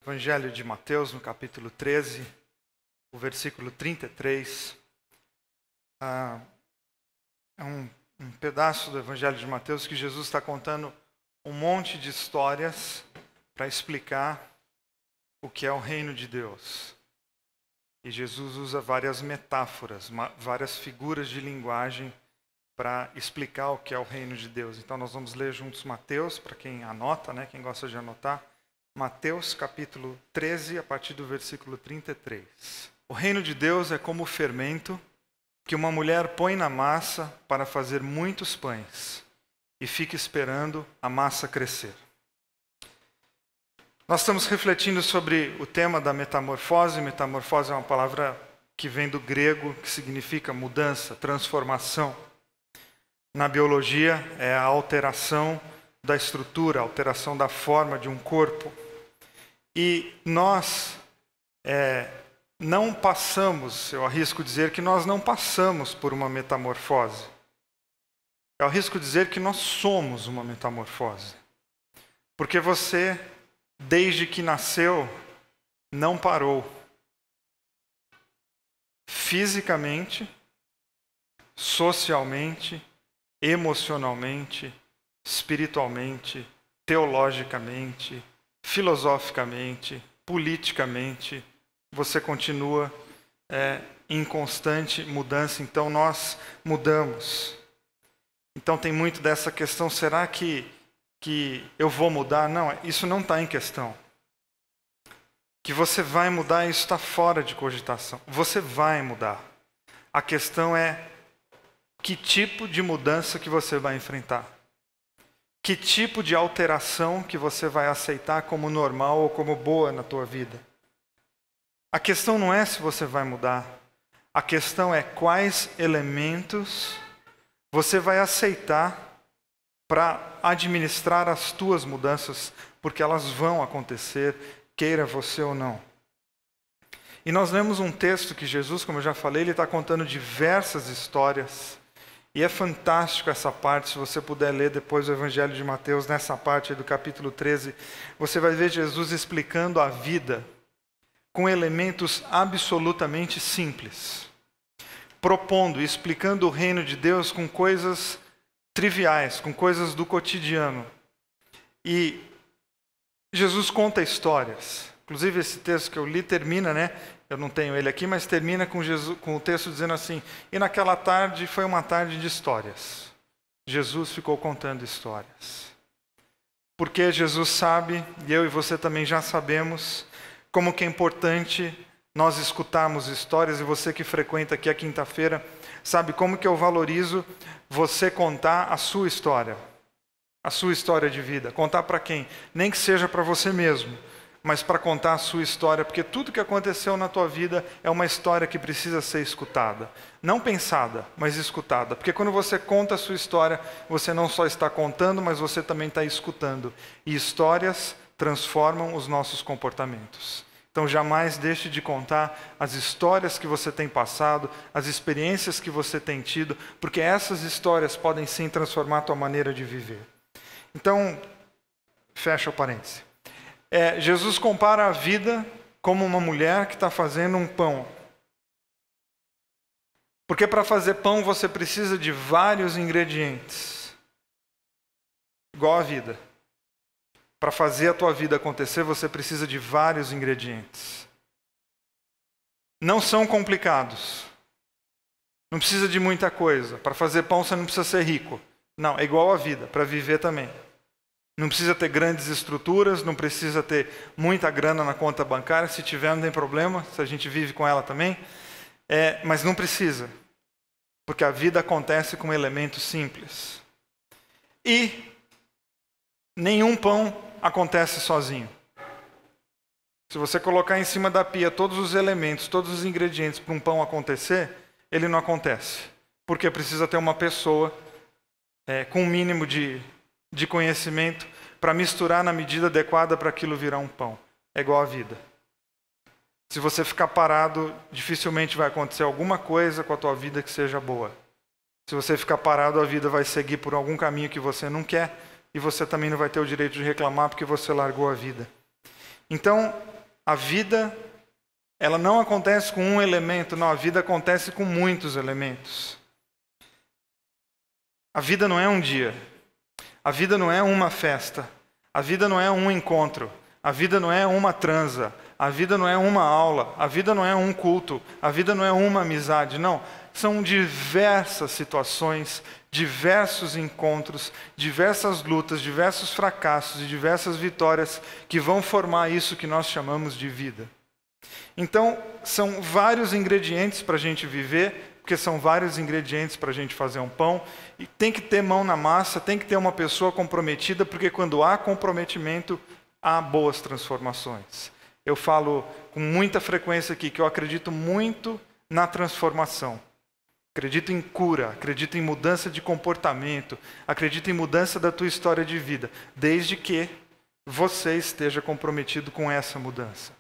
Evangelho de Mateus, no capítulo 13, o versículo 33. É um pedaço do Evangelho de Mateus que Jesus está contando um monte de histórias para explicar o que é o reino de Deus. E Jesus usa várias metáforas, várias figuras de linguagem para explicar o que é o reino de Deus. Então nós vamos ler juntos Mateus, para quem anota, né, quem gosta de anotar. Mateus capítulo 13, a partir do versículo 33. O reino de Deus é como o fermento que uma mulher põe na massa para fazer muitos pães e fica esperando a massa crescer. Nós estamos refletindo sobre o tema da metamorfose. Metamorfose é uma palavra que vem do grego, que significa mudança, transformação. Na biologia é a alteração da estrutura, a alteração da forma de um corpo. E nós não passamos, eu arrisco dizer que nós não passamos por uma metamorfose. Eu arrisco dizer que nós somos uma metamorfose. Porque você, desde que nasceu, não parou. Fisicamente, socialmente, emocionalmente, espiritualmente, teologicamente, filosoficamente, politicamente, você continua em constante mudança. Então nós mudamos. Então tem muito dessa questão, será que eu vou mudar? Não, isso não está em questão. Que você vai mudar, isso está fora de cogitação. Você vai mudar. A questão é que tipo de mudança que você vai enfrentar. Que tipo de alteração que você vai aceitar como normal ou como boa na tua vida. A questão não é se você vai mudar. A questão é quais elementos você vai aceitar para administrar as tuas mudanças, porque elas vão acontecer, queira você ou não. E nós lemos um texto que Jesus, como eu já falei, ele está contando diversas histórias. E é fantástico essa parte, se você puder ler depois o Evangelho de Mateus, nessa parte aí do capítulo 13, você vai ver Jesus explicando a vida com elementos absolutamente simples. Propondo, explicando o reino de Deus com coisas triviais, com coisas do cotidiano. E Jesus conta histórias. Inclusive esse texto que eu li termina, né? Eu não tenho ele aqui, mas termina com o texto dizendo assim: e naquela tarde foi uma tarde de histórias. Jesus ficou contando histórias. Porque Jesus sabe, e eu e você também já sabemos, como que é importante nós escutarmos histórias, e você que frequenta aqui a quinta-feira, sabe como que eu valorizo você contar a sua história de vida. Contar para quem? Nem que seja para você mesmo, mas para contar a sua história, porque tudo que aconteceu na tua vida é uma história que precisa ser escutada. Não pensada, mas escutada. Porque quando você conta a sua história, você não só está contando, mas você também está escutando. E histórias transformam os nossos comportamentos. Então jamais deixe de contar as histórias que você tem passado, as experiências que você tem tido, porque essas histórias podem sim transformar a tua maneira de viver. Então, fecha o parêntese. Jesus compara a vida como uma mulher que está fazendo um pão. Porque para fazer pão você precisa de vários ingredientes. Igual a vida. Para fazer a tua vida acontecer, você precisa de vários ingredientes. Não são complicados. Não precisa de muita coisa. Para fazer pão você não precisa ser rico. Não, é igual a vida, para viver também. Não precisa ter grandes estruturas, não precisa ter muita grana na conta bancária. Se tiver, não tem problema, se a gente vive com ela também. Mas não precisa, porque a vida acontece com elementos simples. E nenhum pão acontece sozinho. Se você colocar em cima da pia todos os elementos, todos os ingredientes para um pão acontecer, ele não acontece. Porque precisa ter uma pessoa com um mínimo de de conhecimento para misturar na medida adequada para aquilo virar um pão. É igual a vida. Se você ficar parado, dificilmente vai acontecer alguma coisa com a tua vida que seja boa. Se você ficar parado, a vida vai seguir por algum caminho que você não quer e você também não vai ter o direito de reclamar porque você largou a vida. Então, a vida, ela não acontece com um elemento, não, a vida acontece com muitos elementos. A vida não é um dia. A vida não é uma festa. A vida não é um encontro. A vida não é uma transa. A vida não é uma aula. A vida não é um culto. A vida não é uma amizade. Não. São diversas situações, diversos encontros, diversas lutas, diversos fracassos e diversas vitórias que vão formar isso que nós chamamos de vida. Então, são vários ingredientes para a gente viver, porque são vários ingredientes para a gente fazer um pão, e tem que ter mão na massa, tem que ter uma pessoa comprometida, porque quando há comprometimento, há boas transformações. Eu falo com muita frequência aqui que eu acredito muito na transformação. Acredito em cura, acredito em mudança de comportamento, acredito em mudança da tua história de vida, desde que você esteja comprometido com essa mudança.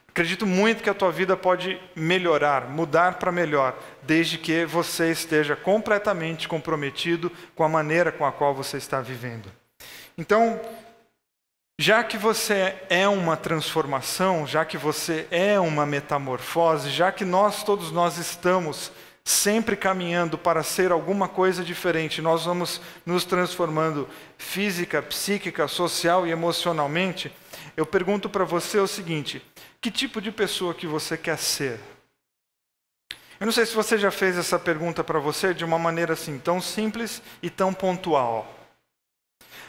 Acredito muito que a tua vida pode melhorar, mudar para melhor, desde que você esteja completamente comprometido com a maneira com a qual você está vivendo. Então, já que você é uma transformação, já que você é uma metamorfose, já que todos nós estamos sempre caminhando para ser alguma coisa diferente, nós vamos nos transformando física, psíquica, social e emocionalmente, eu pergunto para você o seguinte: que tipo de pessoa que você quer ser? Eu não sei se você já fez essa pergunta para você de uma maneira assim, tão simples e tão pontual.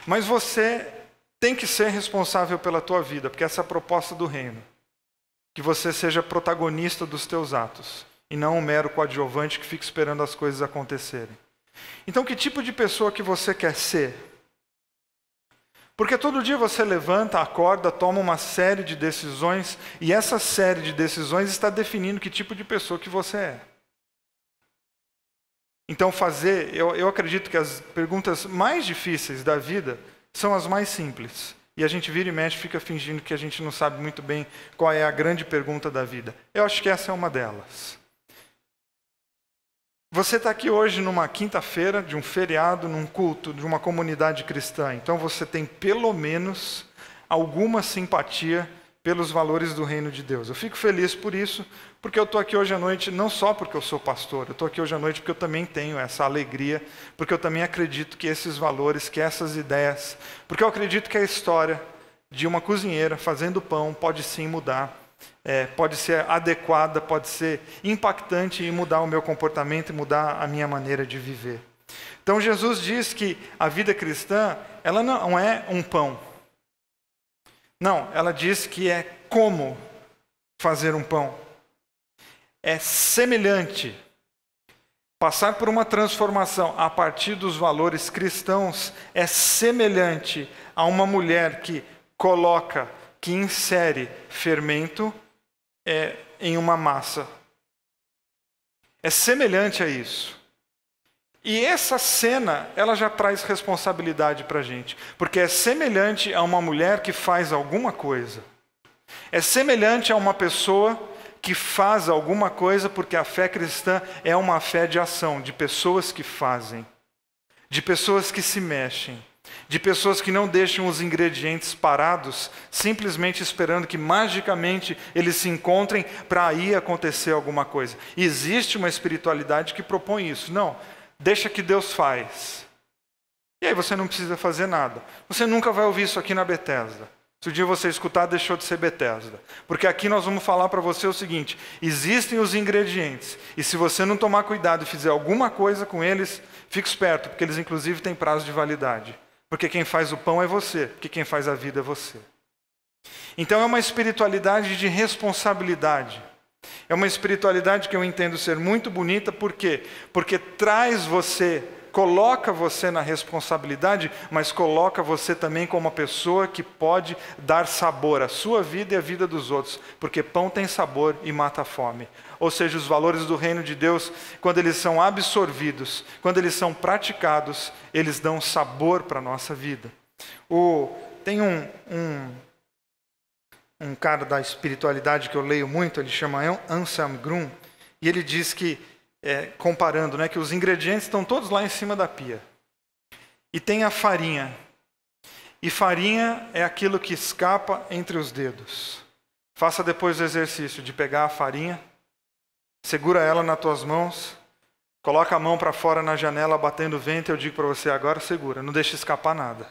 Mas você tem que ser responsável pela tua vida, porque essa é a proposta do reino. Que você seja protagonista dos teus atos, e não um mero coadjuvante que fica esperando as coisas acontecerem. Então, que tipo de pessoa que você quer ser? Porque todo dia você levanta, acorda, toma uma série de decisões, e essa série de decisões está definindo que tipo de pessoa que você é. Então, eu acredito que as perguntas mais difíceis da vida são as mais simples. E a gente vira e mexe, fica fingindo que a gente não sabe muito bem qual é a grande pergunta da vida. Eu acho que essa é uma delas. Você está aqui hoje numa quinta-feira, de um feriado, num culto, de uma comunidade cristã. Então você tem pelo menos alguma simpatia pelos valores do reino de Deus. Eu fico feliz por isso, porque eu estou aqui hoje à noite, não só porque eu sou pastor, eu estou aqui hoje à noite porque eu também tenho essa alegria, porque eu também acredito que esses valores, que essas ideias, porque eu acredito que a história de uma cozinheira fazendo pão pode sim mudar. Pode ser adequada, pode ser impactante e mudar o meu comportamento e mudar a minha maneira de viver. Então Jesus diz que a vida cristã, ela não é um pão. Não, ela diz que é como fazer um pão. É semelhante. Passar por uma transformação a partir dos valores cristãos é semelhante a uma mulher que coloca, que insere fermento em uma massa. É semelhante a isso. E essa cena, ela já traz responsabilidade para a gente. Porque é semelhante a uma mulher que faz alguma coisa. É semelhante a uma pessoa que faz alguma coisa, porque a fé cristã é uma fé de ação, de pessoas que fazem, de pessoas que se mexem, de pessoas que não deixam os ingredientes parados, simplesmente esperando que magicamente eles se encontrem para aí acontecer alguma coisa. E existe uma espiritualidade que propõe isso. Não, deixa que Deus faz. E aí você não precisa fazer nada. Você nunca vai ouvir isso aqui na Bethesda. Se o dia você escutar, deixou de ser Bethesda. Porque aqui nós vamos falar para você o seguinte: existem os ingredientes, e se você não tomar cuidado e fizer alguma coisa com eles, fique esperto, porque eles inclusive têm prazo de validade. Porque quem faz o pão é você, porque quem faz a vida é você. Então é uma espiritualidade de responsabilidade. É uma espiritualidade que eu entendo ser muito bonita, por quê? Porque traz você coloca você na responsabilidade, mas coloca você também como uma pessoa que pode dar sabor à sua vida e à vida dos outros, porque pão tem sabor e mata a fome. Ou seja, os valores do reino de Deus, quando eles são absorvidos, quando eles são praticados, eles dão sabor para a nossa vida. Tem um cara da espiritualidade que eu leio muito, ele chama Anselm Grun, e ele diz que, comparando, que os ingredientes estão todos lá em cima da pia. E tem a farinha. E farinha é aquilo que escapa entre os dedos. Faça depois o exercício de pegar a farinha, segura ela nas tuas mãos, coloca a mão para fora na janela, batendo o vento, eu digo para você, agora segura, não deixe escapar nada.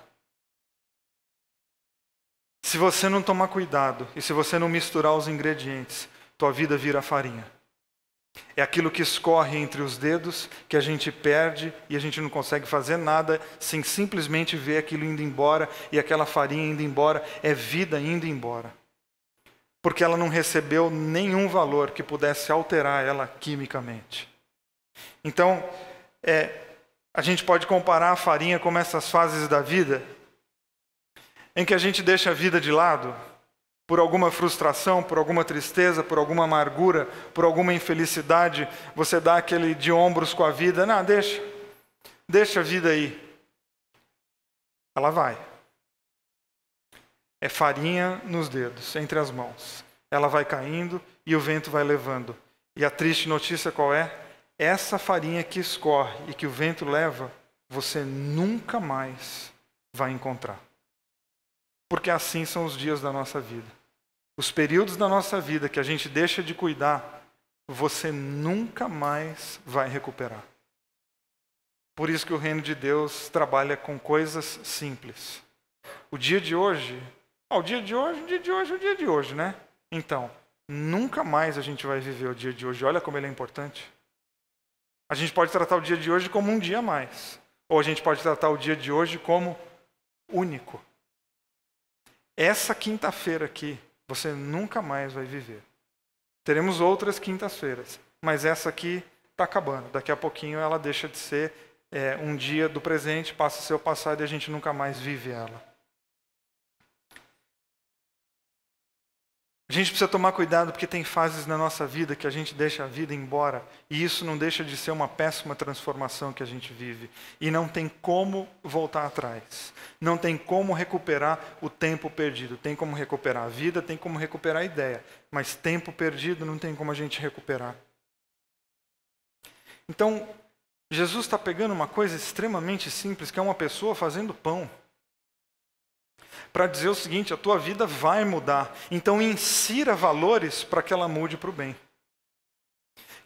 Se você não tomar cuidado e se você não misturar os ingredientes, tua vida vira farinha. É aquilo que escorre entre os dedos, que a gente perde e a gente não consegue fazer nada sem simplesmente ver aquilo indo embora e aquela farinha indo embora, é vida indo embora. Porque ela não recebeu nenhum valor que pudesse alterar ela quimicamente. Então, a gente pode comparar a farinha com essas fases da vida, em que a gente deixa a vida de lado, por alguma frustração, por alguma tristeza, por alguma amargura, por alguma infelicidade, você dá aquele de ombros com a vida, não, deixa a vida aí. Ela vai. É farinha nos dedos, entre as mãos. Ela vai caindo e o vento vai levando. E a triste notícia qual é? Essa farinha que escorre e que o vento leva, você nunca mais vai encontrar. Porque assim são os dias da nossa vida. Os períodos da nossa vida que a gente deixa de cuidar, você nunca mais vai recuperar. Por isso que o reino de Deus trabalha com coisas simples. O dia de hoje, o dia de hoje, né? Então, nunca mais a gente vai viver o dia de hoje. Olha como ele é importante. A gente pode tratar o dia de hoje como um dia a mais. Ou a gente pode tratar o dia de hoje como único. Essa quinta-feira aqui, você nunca mais vai viver. Teremos outras quintas-feiras, mas essa aqui está acabando. Daqui a pouquinho ela deixa de ser um dia do presente, passa a ser o passado e a gente nunca mais vive ela. A gente precisa tomar cuidado porque tem fases na nossa vida que a gente deixa a vida embora e isso não deixa de ser uma péssima transformação que a gente vive. E não tem como voltar atrás. Não tem como recuperar o tempo perdido. Tem como recuperar a vida, tem como recuperar a ideia. Mas tempo perdido não tem como a gente recuperar. Então, Jesus está pegando uma coisa extremamente simples, que é uma pessoa fazendo pão. Para dizer o seguinte, a tua vida vai mudar. Então insira valores para que ela mude para o bem.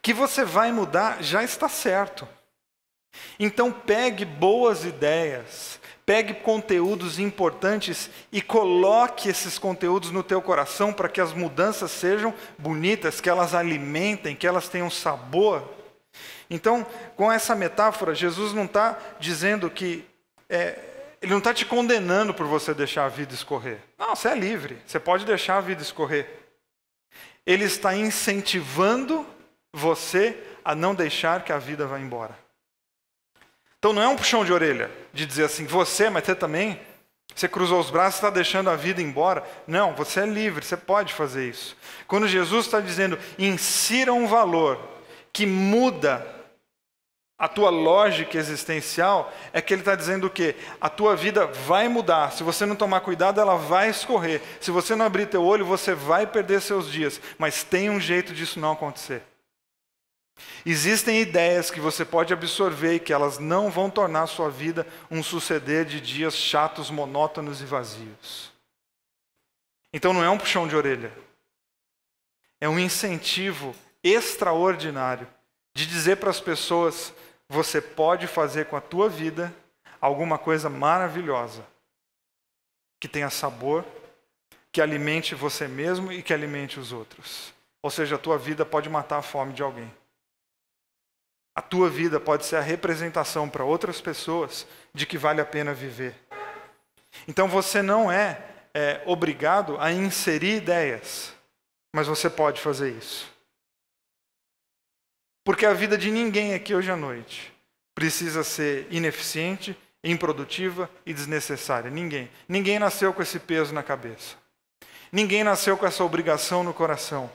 Que você vai mudar já está certo. Então pegue boas ideias, pegue conteúdos importantes e coloque esses conteúdos no teu coração para que as mudanças sejam bonitas, que elas alimentem, que elas tenham sabor. Então, com essa metáfora, Jesus não está dizendo que... Ele não está te condenando por você deixar a vida escorrer. Não, você é livre. Você pode deixar a vida escorrer. Ele está incentivando você a não deixar que a vida vá embora. Então não é um puxão de orelha de dizer assim, mas você também, você cruzou os braços e está deixando a vida embora. Não, você é livre, você pode fazer isso. Quando Jesus está dizendo, insira um valor que muda a tua lógica existencial, é que ele está dizendo o quê? A tua vida vai mudar. Se você não tomar cuidado, ela vai escorrer. Se você não abrir teu olho, você vai perder seus dias. Mas tem um jeito disso não acontecer. Existem ideias que você pode absorver e que elas não vão tornar a sua vida um suceder de dias chatos, monótonos e vazios. Então não é um puxão de orelha. É um incentivo extraordinário de dizer para as pessoas, você pode fazer com a tua vida alguma coisa maravilhosa, que tenha sabor, que alimente você mesmo e que alimente os outros. Ou seja, a tua vida pode matar a fome de alguém. A tua vida pode ser a representação para outras pessoas de que vale a pena viver. Então você não é obrigado a inserir ideias, mas você pode fazer isso. Porque a vida de ninguém aqui hoje à noite precisa ser ineficiente, improdutiva e desnecessária. Ninguém. Ninguém nasceu com esse peso na cabeça. Ninguém nasceu com essa obrigação no coração.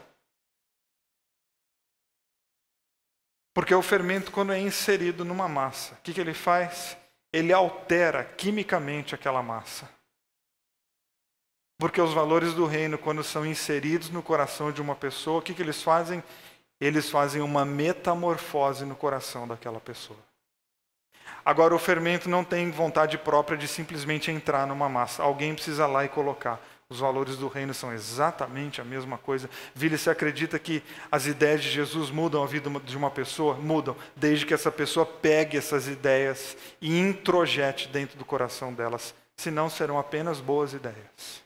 Porque o fermento, quando é inserido numa massa, o que ele faz? Ele altera quimicamente aquela massa. Porque os valores do reino, quando são inseridos no coração de uma pessoa, o que eles fazem? Eles fazem uma metamorfose no coração daquela pessoa. Agora, o fermento não tem vontade própria de simplesmente entrar numa massa. Alguém precisa lá e colocar. Os valores do reino são exatamente a mesma coisa. Vila, você acredita que as ideias de Jesus mudam a vida de uma pessoa? Mudam, desde que essa pessoa pegue essas ideias e introjete dentro do coração delas. Senão serão apenas boas ideias.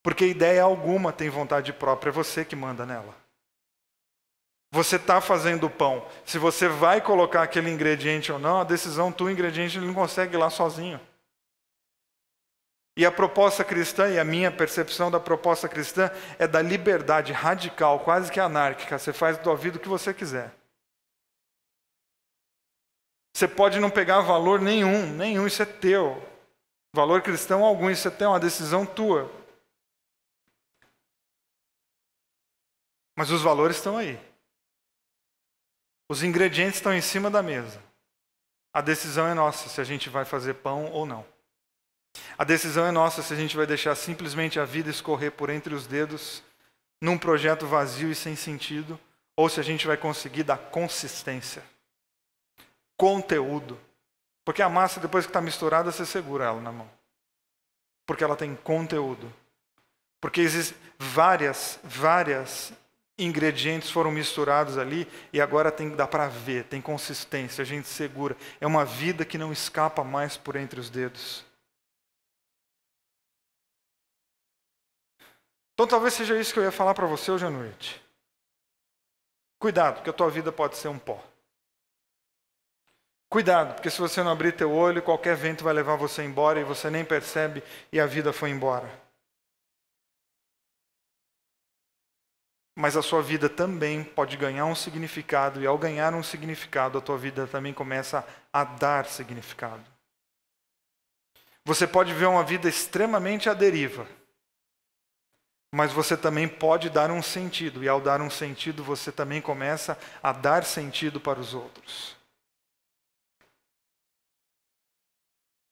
Porque ideia alguma tem vontade própria, é você que manda nela. Você está fazendo o pão. Se você vai colocar aquele ingrediente ou não, a decisão do ingrediente ele não consegue ir lá sozinho. E a proposta cristã, e a minha percepção da proposta cristã, é da liberdade radical, quase que anárquica. Você faz da tua vida o que você quiser. Você pode não pegar valor nenhum, isso é teu. Valor cristão algum, isso é teu, uma decisão tua. Mas os valores estão aí. Os ingredientes estão em cima da mesa. A decisão é nossa, se a gente vai fazer pão ou não. A decisão é nossa, se a gente vai deixar simplesmente a vida escorrer por entre os dedos, num projeto vazio e sem sentido, ou se a gente vai conseguir dar consistência, conteúdo. Porque a massa, depois que está misturada, você segura ela na mão. Porque ela tem conteúdo. Porque existem várias ingredientes foram misturados ali e agora dá para ver, tem consistência, a gente segura. É uma vida que não escapa mais por entre os dedos. Então talvez seja isso que eu ia falar para você hoje à noite. Cuidado, porque a tua vida pode ser um pó. Cuidado, porque se você não abrir teu olho, qualquer vento vai levar você embora e você nem percebe e a vida foi embora. Mas a sua vida também pode ganhar um significado, e ao ganhar um significado, a tua vida também começa a dar significado. Você pode ver uma vida extremamente à deriva, mas você também pode dar um sentido, e ao dar um sentido, você também começa a dar sentido para os outros.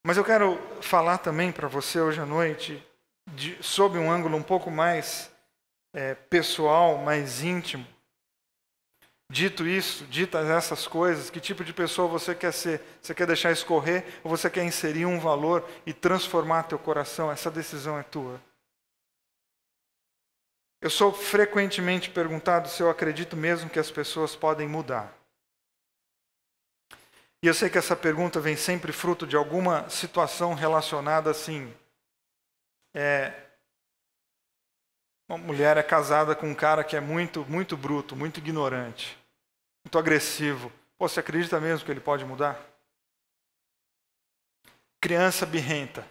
Mas eu quero falar também para você hoje à noite, sob um ângulo um pouco mais pessoal, mais íntimo. Dito isso, ditas essas coisas, que tipo de pessoa você quer ser? Você quer deixar escorrer ou você quer inserir um valor e transformar teu coração? Essa decisão é tua. Eu sou frequentemente perguntado se eu acredito mesmo que as pessoas podem mudar. E eu sei que essa pergunta vem sempre fruto de alguma situação relacionada assim. Uma mulher é casada com um cara que é muito bruto, muito ignorante, muito agressivo. Pô, você acredita mesmo que ele pode mudar? Criança birrenta.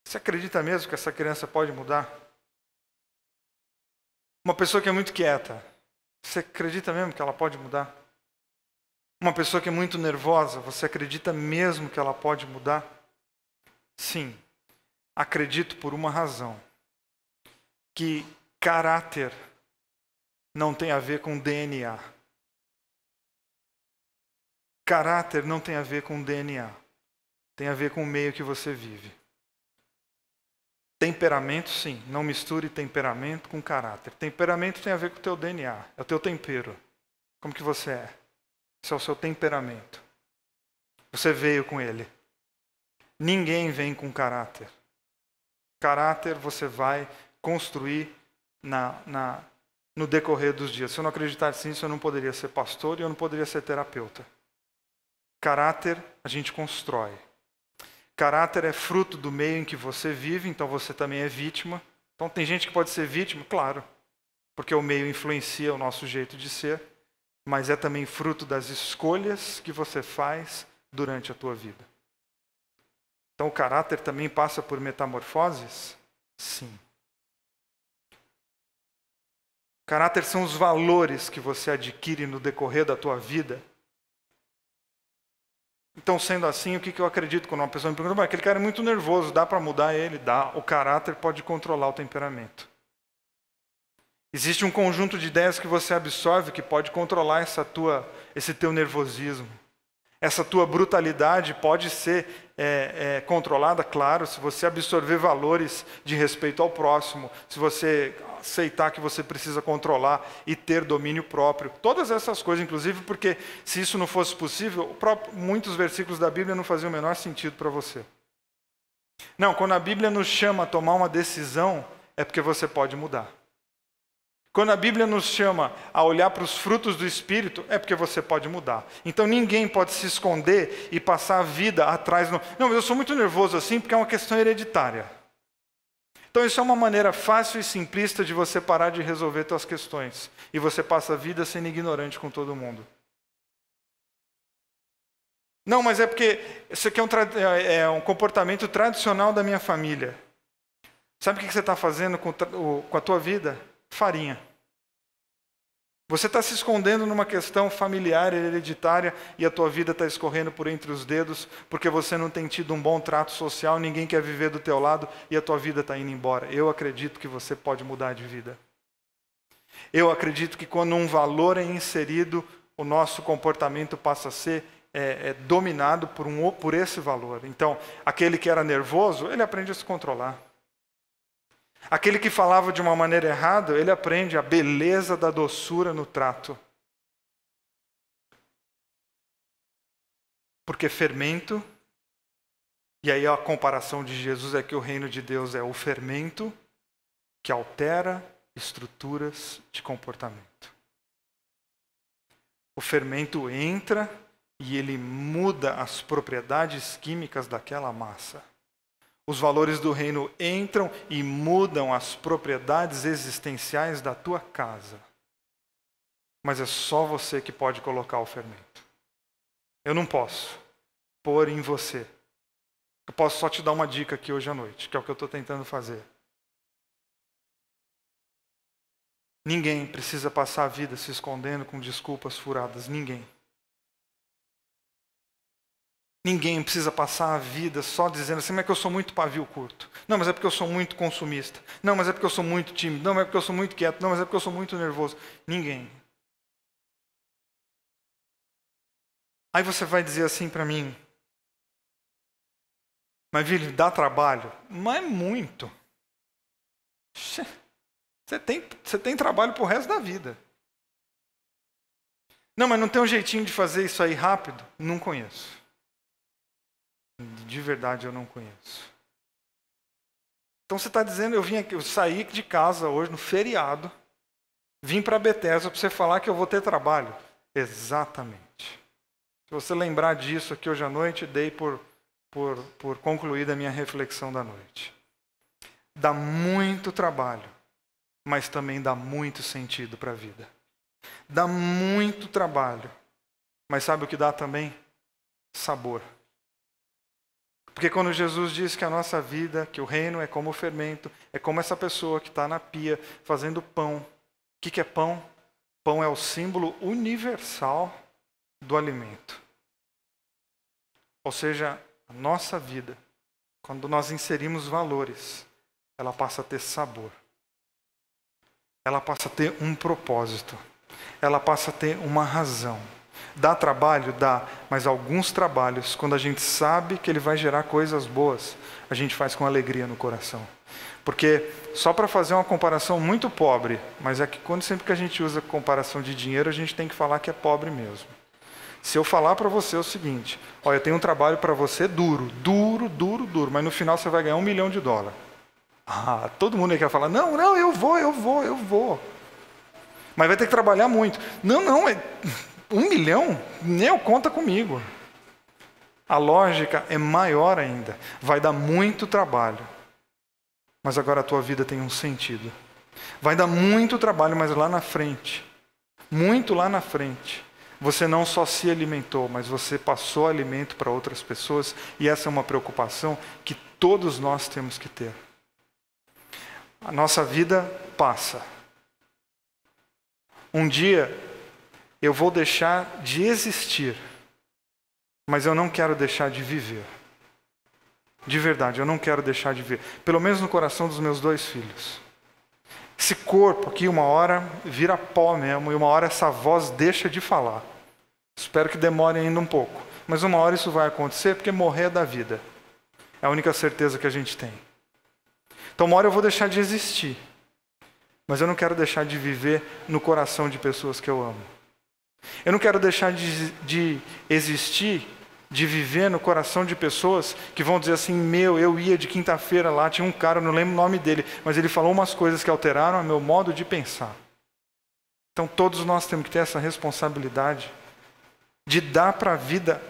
Você acredita mesmo que essa criança pode mudar? Uma pessoa que é muito quieta. Você acredita mesmo que ela pode mudar? Uma pessoa que é muito nervosa, você acredita mesmo que ela pode mudar? Sim, acredito por uma razão. Que caráter não tem a ver com DNA. Caráter não tem a ver com DNA. Tem a ver com o meio que você vive. Temperamento, sim. Não misture temperamento com caráter. Temperamento tem a ver com o teu DNA. É o teu tempero. Como que você é? Esse é o seu temperamento. Você veio com ele. Ninguém vem com caráter. Caráter você vai construir no decorrer dos dias. Se eu não acreditasse nisso, eu não poderia ser pastor e eu não poderia ser terapeuta. Caráter a gente constrói. Caráter é fruto do meio em que você vive, então você também é vítima. Então tem gente que pode ser vítima, claro, porque o meio influencia o nosso jeito de ser, mas é também fruto das escolhas que você faz durante a tua vida. Então o caráter também passa por metamorfoses? Sim. Caráter são os valores que você adquire no decorrer da tua vida Então, sendo assim, o que eu acredito quando uma pessoa me pergunta, aquele cara é muito nervoso, dá para mudar ele? Dá. O caráter pode controlar o temperamento. Existe um conjunto de ideias que você absorve que pode controlar esse teu nervosismo. Essa tua brutalidade pode ser controlada, claro, se você absorver valores de respeito ao próximo, se você aceitar que você precisa controlar e ter domínio próprio. Todas essas coisas, inclusive, porque se isso não fosse possível, muitos versículos da Bíblia não faziam o menor sentido para você. Não, quando a Bíblia nos chama a tomar uma decisão, é porque você pode mudar. Quando a Bíblia nos chama a olhar para os frutos do Espírito, é porque você pode mudar. Então ninguém pode se esconder e passar a vida atrás. Não, mas eu sou muito nervoso assim porque é uma questão hereditária. Então isso é uma maneira fácil e simplista de você parar de resolver suas questões. E você passa a vida sendo ignorante com todo mundo. Não, mas é porque isso aqui é um comportamento tradicional da minha família. Sabe o que você está fazendo com a tua vida? Farinha. Você está se escondendo numa questão familiar, hereditária, e a tua vida está escorrendo por entre os dedos, porque você não tem tido um bom trato social, ninguém quer viver do teu lado, e a tua vida está indo embora. Eu acredito que você pode mudar de vida. Eu acredito que quando um valor é inserido, o nosso comportamento passa a ser dominado por esse valor. Então, aquele que era nervoso, ele aprende a se controlar. Aquele que falava de uma maneira errada, ele aprende a beleza da doçura no trato. Porque fermento, e aí a comparação de Jesus é que o reino de Deus é o fermento que altera estruturas de comportamento. O fermento entra e ele muda as propriedades químicas daquela massa. Os valores do reino entram e mudam as propriedades existenciais da tua casa. Mas é só você que pode colocar o fermento. Eu não posso pôr em você. Eu posso só te dar uma dica aqui hoje à noite, que é o que eu estou tentando fazer. Ninguém precisa passar a vida se escondendo com desculpas furadas. Ninguém. Ninguém precisa passar a vida só dizendo assim, mas é que eu sou muito pavio curto. Não, mas é porque eu sou muito consumista. Não, mas é porque eu sou muito tímido. Não, mas é porque eu sou muito quieto. Não, mas é porque eu sou muito nervoso. Ninguém. Aí você vai dizer assim para mim, mas Vili, dá trabalho? Mas muito. Você tem trabalho pro resto da vida. Não, mas não tem um jeitinho de fazer isso aí rápido? Não conheço. De verdade eu não conheço. Então você está dizendo, eu saí de casa hoje no feriado, vim para Bethesda para você falar que eu vou ter trabalho. Exatamente. Se você lembrar disso aqui hoje à noite, dei por concluída a minha reflexão da noite. Dá muito trabalho, mas também dá muito sentido para a vida. Dá muito trabalho, mas sabe o que dá também? Sabor. Porque quando Jesus diz que a nossa vida, que o reino é como o fermento, é como essa pessoa que está na pia fazendo pão. O que é pão? Pão é o símbolo universal do alimento. Ou seja, a nossa vida, quando nós inserimos valores, ela passa a ter sabor. Ela passa a ter um propósito. Ela passa a ter uma razão. Dá trabalho? Dá, mas alguns trabalhos, quando a gente sabe que ele vai gerar coisas boas, a gente faz com alegria no coração. Porque, só para fazer uma comparação muito pobre, mas é que sempre que a gente usa comparação de dinheiro, a gente tem que falar que é pobre mesmo. Se eu falar para você o seguinte, olha, eu tenho um trabalho para você duro, mas no final você vai ganhar $1 milhão. Ah, todo mundo aí quer falar, não, eu vou. Mas vai ter que trabalhar muito. Não, $1 milhão? Nem conta comigo. A lógica é maior ainda. Vai dar muito trabalho. Mas agora a tua vida tem um sentido. Vai dar muito trabalho, mas lá na frente, muito lá na frente, você não só se alimentou, mas você passou alimento para outras pessoas, e essa é uma preocupação que todos nós temos que ter. A nossa vida passa. Um dia eu vou deixar de existir, mas eu não quero deixar de viver. De verdade, eu não quero deixar de viver. Pelo menos no coração dos meus 2 filhos. Esse corpo aqui, uma hora, vira pó mesmo, e uma hora essa voz deixa de falar. Espero que demore ainda um pouco. Mas uma hora isso vai acontecer, porque morrer é da vida. É a única certeza que a gente tem. Então uma hora eu vou deixar de existir. Mas eu não quero deixar de viver no coração de pessoas que eu amo. Eu não quero deixar de existir, de viver no coração de pessoas que vão dizer assim, eu ia de quinta-feira lá, tinha um cara, eu não lembro o nome dele, mas ele falou umas coisas que alteraram o meu modo de pensar. Então todos nós temos que ter essa responsabilidade de dar para a vida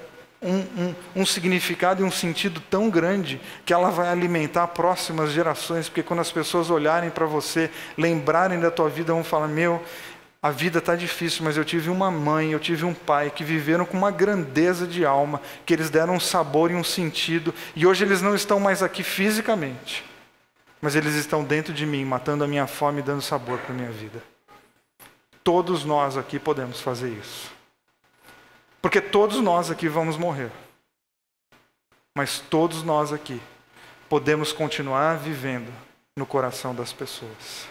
um significado e um sentido tão grande que ela vai alimentar próximas gerações, porque quando as pessoas olharem para você, lembrarem da tua vida, vão falar, a vida está difícil, mas eu tive uma mãe, eu tive um pai que viveram com uma grandeza de alma, que eles deram um sabor e um sentido, e hoje eles não estão mais aqui fisicamente, mas eles estão dentro de mim, matando a minha fome e dando sabor para a minha vida. Todos nós aqui podemos fazer isso. Porque todos nós aqui vamos morrer. Mas todos nós aqui podemos continuar vivendo no coração das pessoas.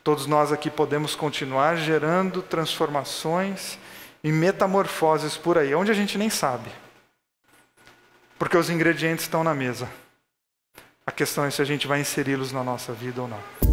Todos nós aqui podemos continuar gerando transformações e metamorfoses por aí, onde a gente nem sabe. Porque os ingredientes estão na mesa. A questão é se a gente vai inseri-los na nossa vida ou não.